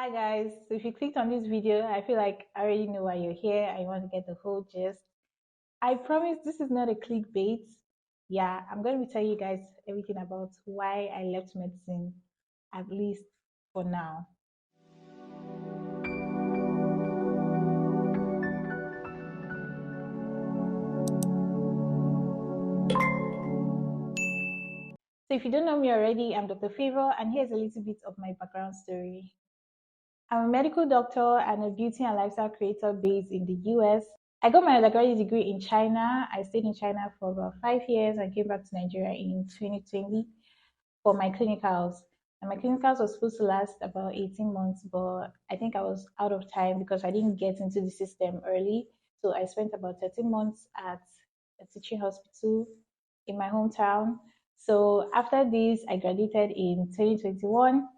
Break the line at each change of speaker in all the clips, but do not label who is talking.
Hi guys, so if you clicked on this video, I feel like I already know why you're here. I want to get the whole gist. I promise this is not a clickbait. Yeah, I'm going to be telling you guys everything about why I left medicine, at least for now. So if you don't know me already, I'm Dr. Favor, and here's a little bit of my background story. I'm a medical doctor and a beauty and lifestyle creator based in the US. I got my undergraduate degree in China. I stayed in China for about 5 years and came back to Nigeria in 2020 for my clinicals. And my clinicals was supposed to last about 18 months, but I think I was out of time because I didn't get into the system early. So I spent about 13 months at a teaching hospital in my hometown. So after this, I graduated in 2021,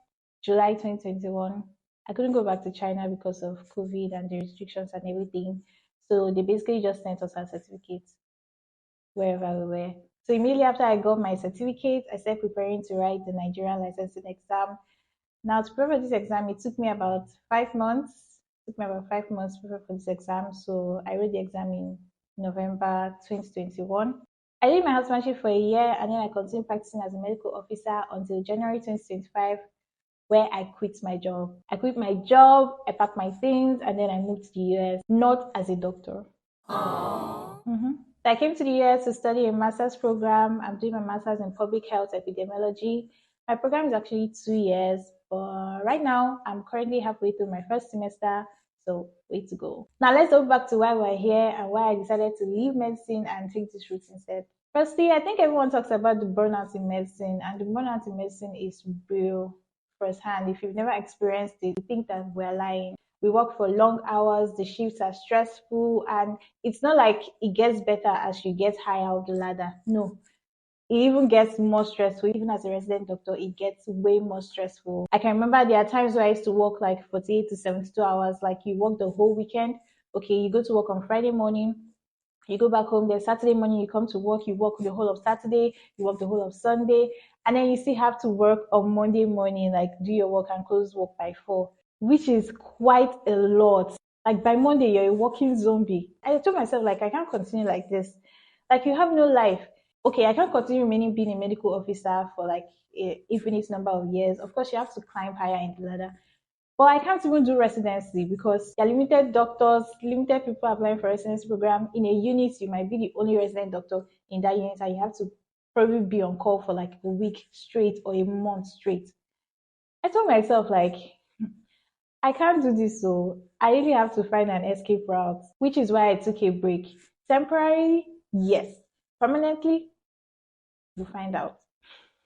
July 2021. I couldn't go back to China because of COVID and the restrictions and everything. So they basically just sent us our certificates wherever we were. So immediately after I got my certificate, I started preparing to write the Nigerian licensing exam. Now to prepare for this exam, it took me about 5 months. It took me about 5 months to prepare for this exam. So I wrote the exam in November 2021. I did my housemanship for a year and then I continued practicing as a medical officer until January 2025, where I quit my job. I quit my job, I packed my things, and then I moved to the US, not as a doctor. Mm-hmm. So I came to the US to study a master's program. I'm doing my master's in public health epidemiology. My program is actually 2 years, but right now I'm currently halfway through my first semester, so way to go. Now let's go back to why we're here and why I decided to leave medicine and take this route instead. Firstly, I think everyone talks about the burnout in medicine, and the burnout in medicine is real firsthand. If you've never experienced it, you think that we're lying. We work for long hours, the shifts are stressful, and it's not like it gets better as you get higher up the ladder. No, it even gets more stressful. Even as a resident doctor, it gets way more stressful. I can remember there are times where I used to work like 48 to 72 hours, like you work the whole weekend. Okay, you go to work on Friday morning, you go back home, then Saturday morning you come to work, you work the whole of Saturday, you work the whole of Sunday, and then you still have to work on Monday morning, like do your work and close work by 4, which is quite a lot. Like by Monday, you're a walking zombie. I told myself, like, I can't continue like this. Like, you have no life. Okay, I can't continue remaining being a medical officer for like a infinite number of years. Of course, you have to climb higher in the ladder. But I can't even do residency because there are limited doctors, limited people applying for residency program. In a unit, you might be the only resident doctor in that unit, and you have to probably be on call for like a week straight or a month straight. I told myself, like, I can't do this, so I really have to find an escape route, which is why I took a break. Temporarily, yes. Permanently, we'll find out.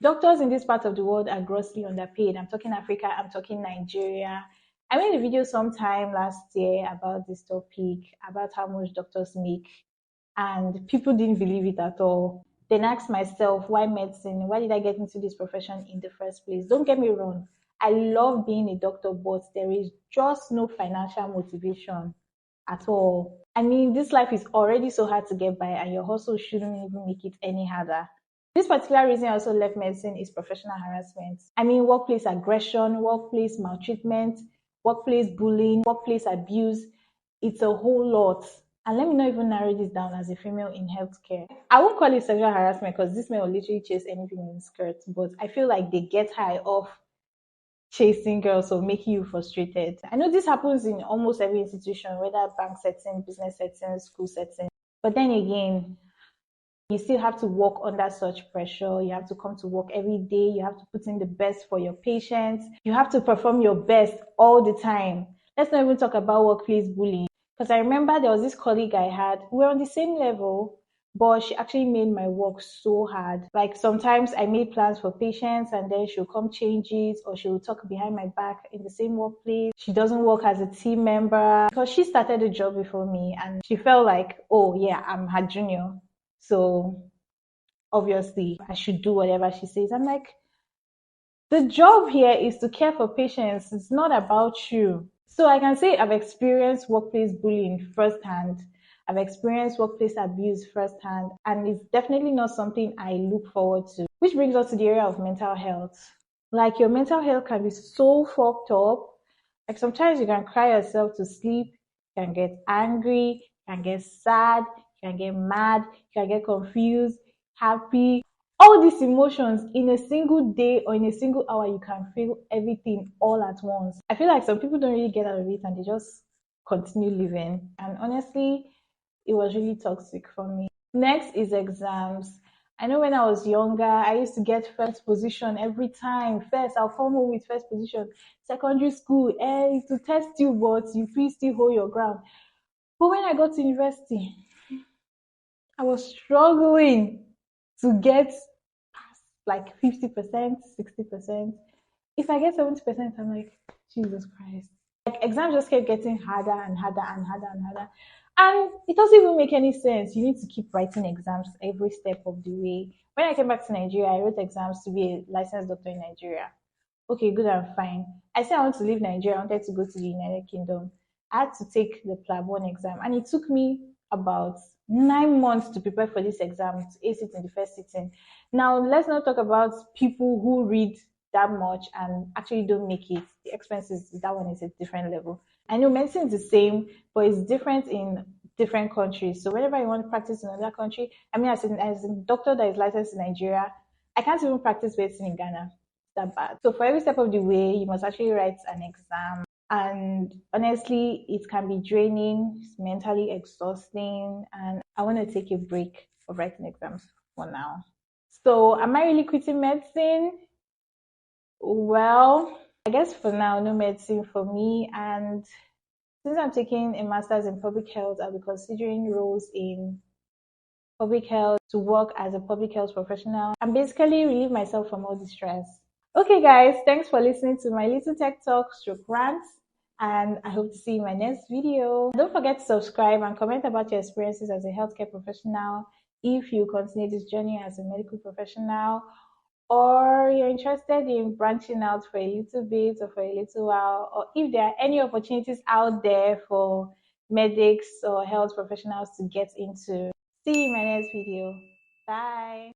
Doctors in this part of the world are grossly underpaid. I'm talking Africa, I'm talking Nigeria. I made a video sometime last year about this topic, about how much doctors make, and people didn't believe it at all. Then I asked myself, why medicine? Why did I get into this profession in the first place? Don't get me wrong, I love being a doctor, but there is just no financial motivation at all. I mean, this life is already so hard to get by, and your hustle shouldn't even make it any harder. This particular reason I also left medicine is professional harassment. I mean, workplace aggression, workplace maltreatment, workplace bullying, workplace abuse. It's a whole lot. And let me not even narrow this down as a female in healthcare. I won't call it sexual harassment because this man will literally chase anything in skirt, but I feel like they get high off chasing girls or making you frustrated. I know this happens in almost every institution, whether bank setting, business setting, school setting. But then again, you still have to work under such pressure. You have to come to work every day. You have to put in the best for your patients. You have to perform your best all the time. Let's not even talk about workplace bullying. Because I remember there was this colleague I had. We were on the same level, but she actually made my work so hard. Like sometimes I made plans for patients and then she'll come change it, or she'll talk behind my back in the same workplace. She doesn't work as a team member because she started the job before me and she felt like, oh yeah, I'm her junior. So obviously I should do whatever she says. I'm like, the job here is to care for patients. It's not about you. So I can say I've experienced workplace bullying firsthand. I've experienced workplace abuse firsthand, and it's definitely not something I look forward to. Which brings us to the area of mental health. Like, your mental health can be so fucked up Like sometimes you can cry yourself to sleep, you can get angry, you can get sad, you can get mad, you can get confused, happy. All these emotions in a single day or in a single hour, you can feel everything all at once. I feel like some people don't really get out of it and they just continue living. And honestly, it was really toxic for me. Next is exams. I know when I was younger, I used to get first position every time. First, I'll come home with first position. Secondary school, to test you, but you please still hold your ground. But when I got to university, I was struggling to get like 50%, 60%. If I get 70%, I'm like, Jesus Christ. Like exams just kept getting harder and harder and harder and harder. And it doesn't even make any sense. You need to keep writing exams every step of the way. When I came back to Nigeria, I wrote exams to be a licensed doctor in Nigeria. Okay, good and fine. I said I want to leave Nigeria. I wanted to go to the United Kingdom. I had to take the PLAB 1 exam, and it took me about 9 months to prepare for this exam to ace it in the first sitting. Now, let's not talk about people who read that much and actually don't make it. The expenses, that one is a different level. I know medicine is the same, but it's different in different countries. So whenever you want to practice in another country, I mean, as a doctor that is licensed in Nigeria, I can't even practice medicine in Ghana. It's that bad. So for every step of the way, you must actually write an exam. And honestly, it can be draining, it's mentally exhausting, and I want to take a break of writing exams for now. So, am I really quitting medicine? Well, I guess for now, no medicine for me. And since I'm taking a master's in public health, I'll be considering roles in public health to work as a public health professional and basically relieve myself from all the stress. Okay, guys, thanks for listening to my little tech talk stroke rant, and I hope to see you in my next video. Don't forget to subscribe and comment about your experiences as a healthcare professional if you continue this journey as a medical professional, or you're interested in branching out for a little bit or for a little while, or if there are any opportunities out there for medics or health professionals to get into. See you in my next video. Bye.